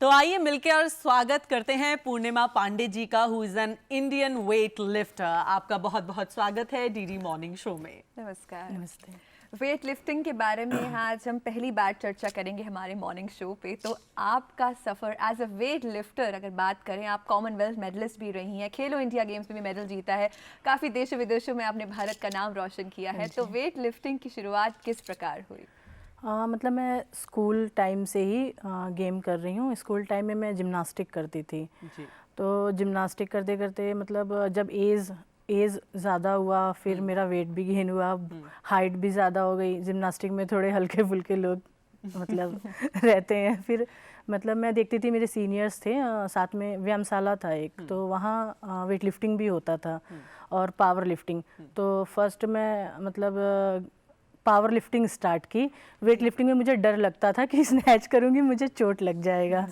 तो आइए मिलकर और स्वागत करते हैं पूर्णिमा पांडे जी का, who is an Indian weight lifter. आपका बहुत बहुत स्वागत है डीडी मॉर्निंग शो में। नमस्कार। नमस्ते। वेट लिफ्टिंग के बारे में आज हम पहली बार चर्चा करेंगे हमारे मॉर्निंग शो पे। तो आपका सफ़र एज अ वेट लिफ्टर अगर बात करें, आप कॉमनवेल्थ मेडलिस्ट भी रही हैं, खेलो इंडिया गेम्स में भी मेडल जीता है, काफ़ी देशों विदेशों में आपने भारत का नाम रोशन किया है। तो वेट लिफ्टिंग की शुरुआत किस प्रकार हुई? मतलब मैं स्कूल टाइम से ही गेम कर रही हूँ। स्कूल टाइम में मैं जिम्नास्टिक करती थी जी। तो जिम्नास्टिक करते करते मतलब जब एज ज़्यादा हुआ, फिर मेरा वेट भी गेन हुआ, हाइट भी ज़्यादा हो गई। जिम्नास्टिक में थोड़े हल्के फुल्के लोग मतलब रहते हैं। फिर मतलब मैं देखती थी मेरे सीनियर्स थे, साथ में व्यायामशाला था एक, तो वहाँ वेट लिफ्टिंग भी होता था और पावर लिफ्टिंग। तो फर्स्ट मैं मतलब पावर लिफ्टिंग स्टार्ट की। वेट लिफ्टिंग में मुझे डर लगता था कि स्नैच करूँगी मुझे चोट लग जाएगा।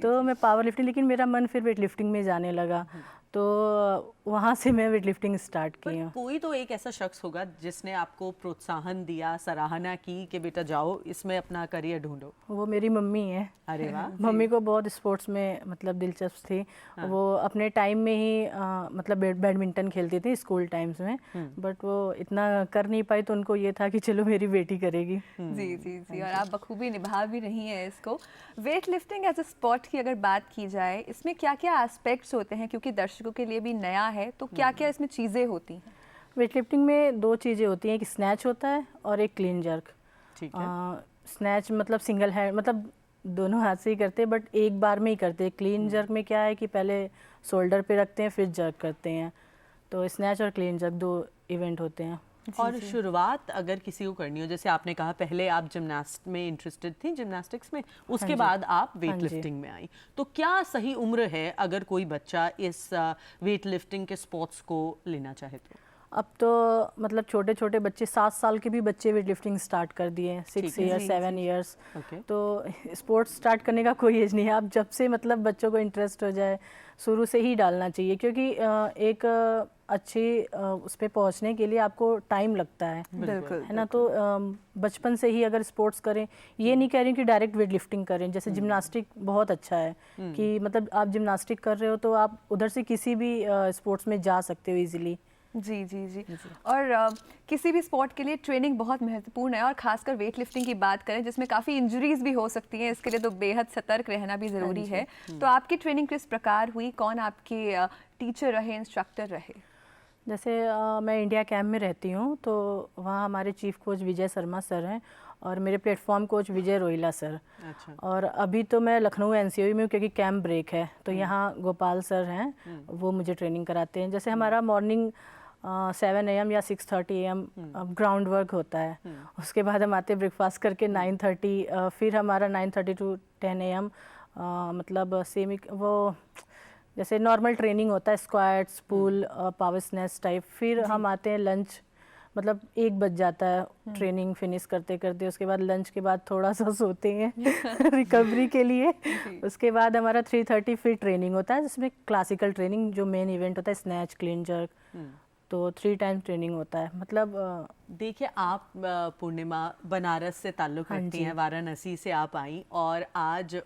तो मैं पावर लिफ्टिंग, लेकिन मेरा मन फिर वेट लिफ्टिंग में जाने लगा, तो वहाँ से मैं वेट लिफ्टिंग स्टार्ट की हूँ। कोई तो एक ऐसा शख्स होगा जिसने आपको प्रोत्साहन दिया, सराहना की कि बेटा जाओ इसमें अपना करियर ढूंढो। वो मेरी मम्मी है। अरे वाह। मम्मी को बहुत स्पोर्ट्स में मतलब दिलचस्प थी। हाँ। वो अपने टाइम में ही मतलब बैडमिंटन खेलती थी स्कूल टाइम्स में, बट वो इतना कर नहीं पाई, तो उनको ये था कि चलो मेरी बेटी करेगी। जी जी जी, और आप बखूबी निभा भी रही हैं इसको। Weight lifting as a sport की अगर बात की जाए, इसमें क्या क्या एस्पेक्ट्स होते हैं, क्योंकि दर्शकों के लिए भी नया है, तो क्या क्या इसमें चीज़ें होती हैं? वेट लिफ्टिंग में दो चीज़ें होती हैं, एक स्नैच होता है और एक क्लीन जर्क। ठीक है। स्नैच मतलब सिंगल हैंड, मतलब दोनों हाथ से ही करते, बट एक बार में ही करते हैं। क्लीन जर्क में क्या है कि पहले शोल्डर पे रखते हैं फिर जर्क करते हैं। तो स्नैच और क्लीन जर्क दो इवेंट होते हैं। और शुरुआत अगर किसी को करनी हो, जैसे आपने कहा पहले आप जिम्नास्ट में इंटरेस्टेड थी, जिम्नास्टिक्स में, उसके बाद आप वेट लिफ्टिंग में आई, तो क्या सही उम्र है अगर कोई बच्चा इस वेट लिफ्टिंग के स्पोर्ट्स को लेना चाहे तो? अब तो मतलब छोटे छोटे बच्चे, 7 साल के भी बच्चे वेट लिफ्टिंग स्टार्ट कर दिए हैं, 6 ईयर्स 7 ईयर्स। तो स्पोर्ट्स स्टार्ट करने का कोई एज नहीं है। आप जब से मतलब बच्चों को इंटरेस्ट हो जाए, शुरू से ही डालना चाहिए, क्योंकि एक अच्छी उस पर पहुँचने के लिए आपको टाइम लगता है, है ना। तो बचपन से ही अगर स्पोर्ट्स करें, ये नहीं कह रही हूँ कि डायरेक्ट वेट लिफ्टिंग करें। जैसे जिम्नास्टिक बहुत अच्छा है कि मतलब आप जिम्नास्टिक कर रहे हो तो आप उधर से किसी भी स्पोर्ट्स में जा सकते हो ईजिली। जी जी जी, और किसी भी स्पोर्ट के लिए ट्रेनिंग बहुत महत्वपूर्ण है, और खासकर वेट लिफ्टिंग की बात करें जिसमें काफ़ी इंजरीज भी हो सकती हैं, इसके लिए तो बेहद सतर्क रहना भी ज़रूरी है। तो आपकी ट्रेनिंग किस प्रकार हुई, कौन आपके टीचर रहे, इंस्ट्रक्टर रहे? जैसे मैं इंडिया कैंप में रहती हूँ, तो वहाँ हमारे chief coach Vijay Sharma sir हैं और मेरे प्लेटफॉर्म कोच विजय रोहिला सर। अच्छा। और अभी तो मैं लखनऊ एनसीओई में हूँ क्योंकि कैंप ब्रेक है, तो यहाँ गोपाल सर हैं, वो मुझे ट्रेनिंग कराते हैं। जैसे हमारा मॉर्निंग 7 AM या 6:30 AM ग्राउंड वर्क होता है। उसके बाद हम आते ब्रेकफास्ट करके 9:30, फिर हमारा 9:30 to 10 AM मतलब सेमी वो जैसे नॉर्मल ट्रेनिंग होता है, स्क्वाट्स, पुल, पावर स्नैच टाइप। फिर हम आते हैं लंच, मतलब 1 बज जाता है ट्रेनिंग फिनिश करते करते। उसके बाद लंच के बाद थोड़ा सा सोते हैं रिकवरी के लिए। उसके बाद हमारा 3:30 फिर ट्रेनिंग होता है, जिसमें क्लासिकल ट्रेनिंग जो मेन इवेंट होता है, स्नैच, क्लीन जर्क, तो 3 टाइम ट्रेनिंग होता है। मतलब देखिए, आप पूर्णिमा बनारस से ताल्लुक़ रखती हैं, वाराणसी से आप आई और आज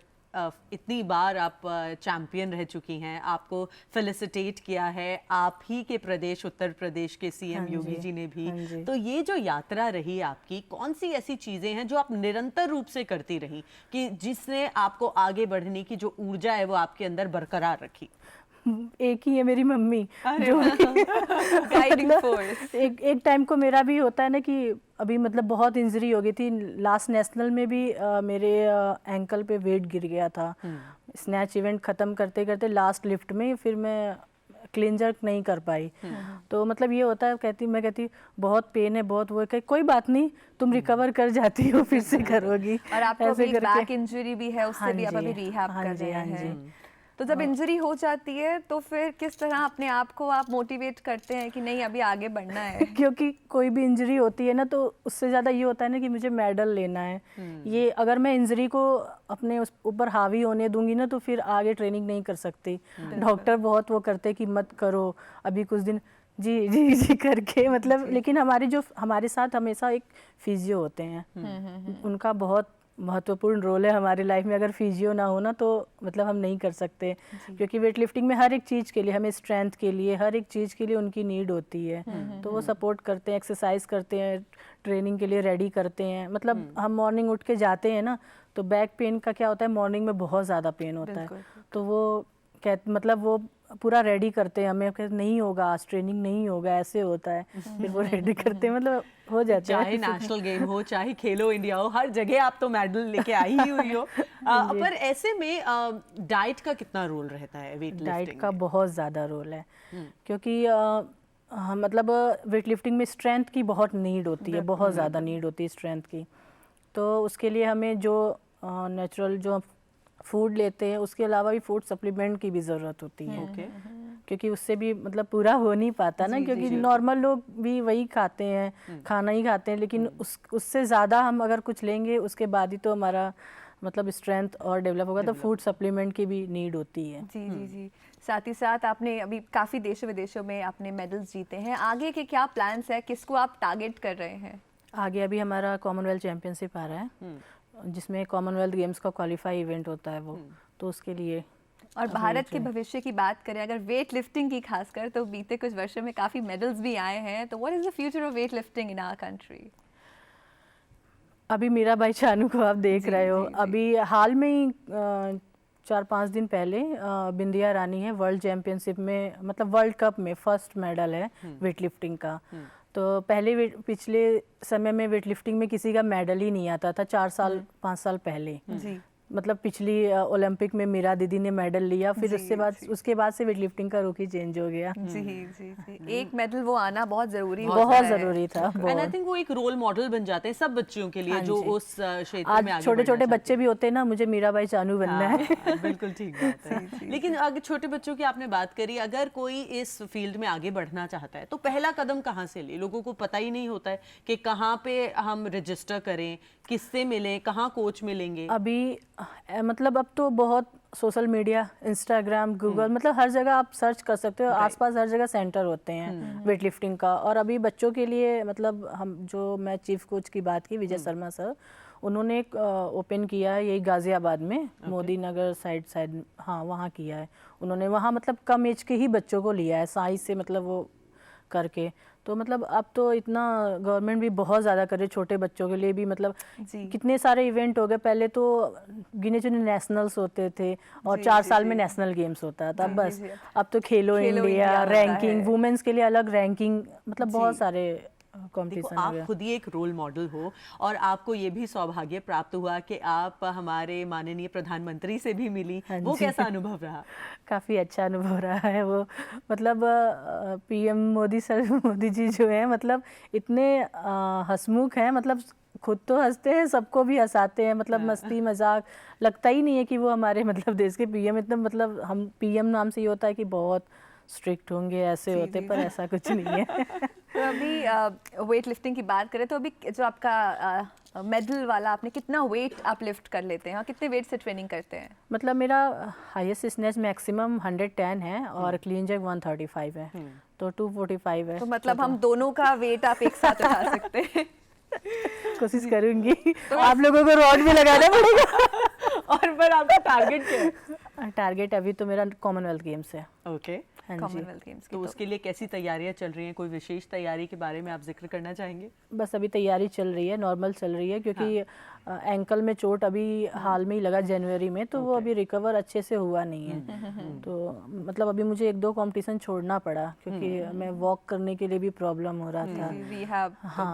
इतनी बार आप चैंपियन रह चुकी हैं, आपको फेलिसिटेट किया है आप ही के प्रदेश उत्तर प्रदेश के सीएम योगी जी ने भी। तो ये जो यात्रा रही आपकी, कौन सी ऐसी चीज़ें हैं जो आप निरंतर रूप से करती रही कि जिसने आपको आगे बढ़ने की जो ऊर्जा है वो आपके अंदर बरकरार रखी? एक ही है, मेरी मम्मी, जो गाइडिंग फोर्स। एक टाइम को मेरा भी होता है ना कि अभी मतलब बहुत इंजरी हो गई थी। लास्ट नेशनल में भी मेरे एंकल पे वेट गिर गया था। स्नैच इवेंट ख़त्म करते करते लास्ट लिफ्ट में फिर मैं क्लीन जर्क नहीं कर पाई। तो मतलब ये होता है, मैं कहती बहुत पेन है, बहुत वो है, कोई बात नहीं, तुम रिकवर कर जाती हो, फिर से करोगी। और आपको अभी बैक इंजरी भी है, उससे भी आप अभी रिहैब कर रहे हैं। तो जब इंजरी हो जाती है तो फिर किस तरह अपने आप को आप मोटिवेट करते हैं कि नहीं अभी आगे बढ़ना है? क्योंकि कोई भी इंजरी होती है ना, तो उससे ज़्यादा ये होता है ना कि मुझे मेडल लेना है। ये अगर मैं इंजरी को अपने ऊपर हावी होने दूंगी ना, तो फिर आगे ट्रेनिंग नहीं कर सकती। डॉक्टर बहुत वो करते कि मत करो अभी कुछ दिन, जी जी जी करके मतलब। लेकिन हमारे साथ हमेशा एक फिजियो होते हैं, उनका बहुत महत्वपूर्ण रोल है हमारी लाइफ में। अगर फिजियो ना हो ना तो मतलब हम नहीं कर सकते, क्योंकि वेट लिफ्टिंग में हर एक चीज़ के लिए हमें स्ट्रेंथ के लिए हर एक चीज़ के लिए उनकी नीड होती है। तो वो सपोर्ट करते हैं, एक्सरसाइज करते हैं, ट्रेनिंग के लिए रेडी करते हैं। मतलब हम मॉर्निंग उठ के जाते हैं ना तो बैक पेन का क्या होता है, मॉर्निंग में बहुत ज़्यादा पेन होता है, तो वो मतलब वो पूरा रेडी करते हैं हमें, कहते नहीं होगा आज ट्रेनिंग नहीं होगा, ऐसे होता है, फिर वो रेडी करते हैं, मतलब हो जाता है। चाहे नेशनल गेम हो चाहे खेलो इंडिया हो, हर जगह आप तो मेडल लेके आई ही हुई हो। पर ऐसे में डाइट का कितना रोल रहता है वेट लिफ्टिंग? डाइट का बहुत ज़्यादा रोल है, क्योंकि मतलब वेट लिफ्टिंग में स्ट्रेंथ की बहुत नीड होती है, बहुत ज़्यादा नीड होती है स्ट्रेंथ की। तो उसके लिए हमें जो नेचुरल जो फूड लेते हैं उसके अलावा भी फूड सप्लीमेंट की भी ज़रूरत होती है। क्योंकि उससे भी मतलब पूरा हो नहीं पाता ना, क्योंकि नॉर्मल लोग भी वही खाते हैं, खाना ही खाते हैं, लेकिन उससे ज़्यादा हम अगर कुछ लेंगे उसके बाद ही तो हमारा मतलब स्ट्रेंथ और डेवलप होगा। तो फूड सप्लीमेंट की भी नीड होती है। जी जी जी। साथ ही साथ आपने अभी काफ़ी देशों विदेशों में आपने मेडल्स जीते हैं, आगे के क्या प्लान्स है, किसको आप टारगेट कर रहे हैं? आगे अभी हमारा कॉमनवेल्थ चैम्पियनशिप आ रहा है, जिसमें कॉमनवेल्थ गेम्स का क्वालिफाई इवेंट होता है वो, तो उसके लिए। और भारत के भविष्य की बात करें अगर वेट लिफ्टिंग की खासकर, तो बीते कुछ वर्षों में काफ़ी मेडल्स भी आए हैं, तो what is the future of weightlifting in our country? अभी मीराबाई चानू को आप देख रहे हो, अभी हाल में ही 4-5 दिन पहले बिंदिया रानी है वर्ल्ड चैम्पियनशिप में, मतलब वर्ल्ड कप में फर्स्ट मेडल है वेट लिफ्टिंग का। तो पहले पिछले समय में वेट लिफ्टिंग में किसी का मेडल ही नहीं आता था, 4-5 साल पहले। जी। मतलब पिछली ओलंपिक में मीरा दीदी ने मेडल लिया, फिर उसके बाद से वेट लिफ्टिंग का रुख ही चेंज हो गया। जी जी जी। एक मेडल वो आना बहुत ज़रूरी था। एंड आई थिंक वो एक रोल मॉडल बन जाते हैं सब बच्चियों के लिए जो उस क्षेत्र में आगे छोटे छोटे बच्चे भी होते हैं ना, मुझे मीराबाई चानू बनना है। बिल्कुल ठीक बात है। लेकिन अगर छोटे बच्चों की आपने बात करी, अगर कोई इस फील्ड में आगे बढ़ना चाहता है तो पहला कदम कहाँ से ले? लोगों को पता ही नहीं होता है कि कहाँ पे हम रजिस्टर करें, किससे मिलें, कहाँ कोच मिलेंगे। अभी मतलब अब तो बहुत सोशल मीडिया, इंस्टाग्राम, गूगल, मतलब हर जगह आप सर्च कर सकते हो, आसपास हर जगह सेंटर होते हैं वेट लिफ्टिंग का। और अभी बच्चों के लिए मतलब मैं चीफ कोच की बात की, विजय शर्मा सर, उन्होंने एक ओपन किया है यही गाजियाबाद में, मोदी नगर साइड, हाँ वहाँ किया है उन्होंने। वहाँ मतलब कम एज के ही बच्चों को लिया है साइज से, मतलब वो करके। तो मतलब अब तो इतना गवर्नमेंट भी बहुत ज़्यादा करे छोटे बच्चों के लिए भी, मतलब कितने सारे इवेंट हो गए। पहले तो गिने चुने नेशनल्स होते थे और 4 साल में नेशनल गेम्स होता था, बस। अब तो खेलो इंडिया रैंकिंग, वुमेन्स के लिए अलग रैंकिंग, मतलब बहुत सारे कंपटीशन। आप खुद ही एक रोल मॉडल हो और आपको ये भी सौभाग्य प्राप्त हुआ कि आप हमारे माननीय प्रधानमंत्री से भी मिली। वो कैसा अनुभव रहा? काफ़ी अच्छा अनुभव रहा है वो, मतलब पीएम मोदी जी जो है, मतलब इतने हंसमुख हैं, मतलब खुद तो हंसते हैं, सबको भी हंसाते हैं, मतलब मस्ती मजाक, लगता ही नहीं है कि वो हमारे मतलब देश के पीएम। इतना मतलब हम पीएम नाम से ये होता है कि बहुत स्ट्रिक्ट होंगे, ऐसे होते, पर ऐसा कुछ नहीं है। तो अभी वेट लिफ्टिंग की बात करें तो अभी जो आपका मेडल वाला, आपने कितना वेट आप लिफ्ट कर लेते हैं और कितने वेट से ट्रेनिंग करते हैं? मतलब मेरा हाईएस्ट स्नैच मैक्सिमम 110 है और क्लीन जैक 135 है, तो 245 है। तो मतलब हम दोनों का वेट आप एक साथ उठा सकते हैं। कोशिश करूंगी। तो आप लोगों को रॉड भी लगाना पड़ेगा। और पर आपका टारगेट क्या है? टारगेट अभी तो मेरा कॉमनवेल्थ गेम्स है। ओके, कॉमनवेल्थ गेम्स तो उसके लिए कैसी तैयारियां चल रही हैं? कोई विशेष तैयारी के बारे में आप जिक्र करना चाहेंगे? बस अभी तैयारी चल रही है, नॉर्मल चल रही है, क्योंकि एंकल में चोट अभी हाल में ही लगा जनवरी में, तो वो अभी रिकवर अच्छे से हुआ नहीं है। तो मतलब अभी मुझे 1-2 कंपटीशन छोड़ना पड़ा, क्योंकि मैं वॉक करने के लिए भी प्रॉब्लम हो रहा था।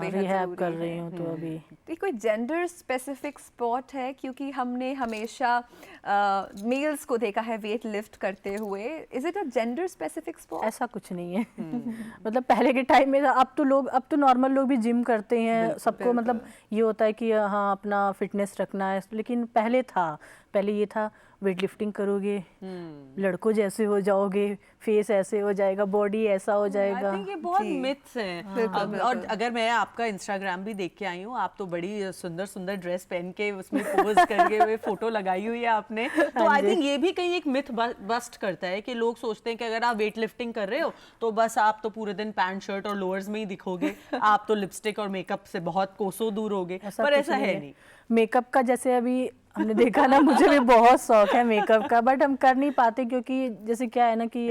रिहैब कर रही हूँ। तो अभी कोई जेंडर स्पेसिफिक स्पोर्ट है? क्योंकि हमने हमेशा मेल्स को देखा है वेट लिफ्ट करते हुए। Is it a gender specific sport? ऐसा कुछ नहीं है। मतलब पहले के टाइम में, अब तो नॉर्मल लोग भी जिम करते हैं, सबको मतलब ये होता है कि हाँ अपना फिटनेस रखना है, लेकिन पहले था पहले ये था वेट लिफ्टिंग करोगे लड़कों जैसे हो जाओगे, फेस ऐसे हो जाएगा, बॉडी ऐसा हो जाएगा। आई थिंक ये बहुत मिथ्स हैं। और अगर मैं आपका इंस्टाग्राम भी देख के आई हूँ, आप तो बड़ी सुंदर सुंदर ड्रेस पहन के उसमें पोज करके हुए फोटो लगाई हुई है आपने, तो आई थिंक ये भी कहीं एक मिथ बस्ट करता है कि लोग सोचते हैं कि अगर आप वेट लिफ्टिंग कर रहे हो तो बस आप तो पूरे दिन पैंट शर्ट और लोअर्स में ही दिखोगे, आप तो लिपस्टिक और मेकअप से बहुत कोसों दूर होगे, पर ऐसा है नहीं। मेकअप का जैसे अभी हमने देखा ना, मुझे भी बहुत शौक है मेकअप का, बट हम कर नहीं पाते क्योंकि जैसे क्या है ना कि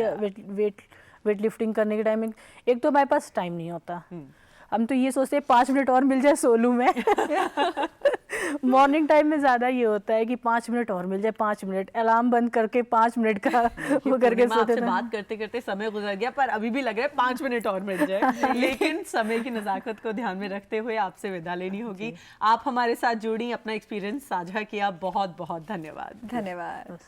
वेट लिफ्टिंग करने के टाइम एक तो हमारे पास टाइम नहीं होता। हम तो ये सोचते हैं 5 मिनट और मिल जाए सो लूं मैं। मॉर्निंग टाइम में ज़्यादा ये होता है कि 5 मिनट और मिल जाए, 5 मिनट अलार्म बंद करके 5 मिनट का वो करके सोते थे। बात करते करते समय गुजर गया, पर अभी भी लग रहा है 5 मिनट और मिल जाए। लेकिन समय की नज़ाकत को ध्यान में रखते हुए आपसे विदा लेनी होगी। आप हमारे साथ जुड़ी, अपना एक्सपीरियंस साझा किया, बहुत बहुत धन्यवाद। धन्यवाद।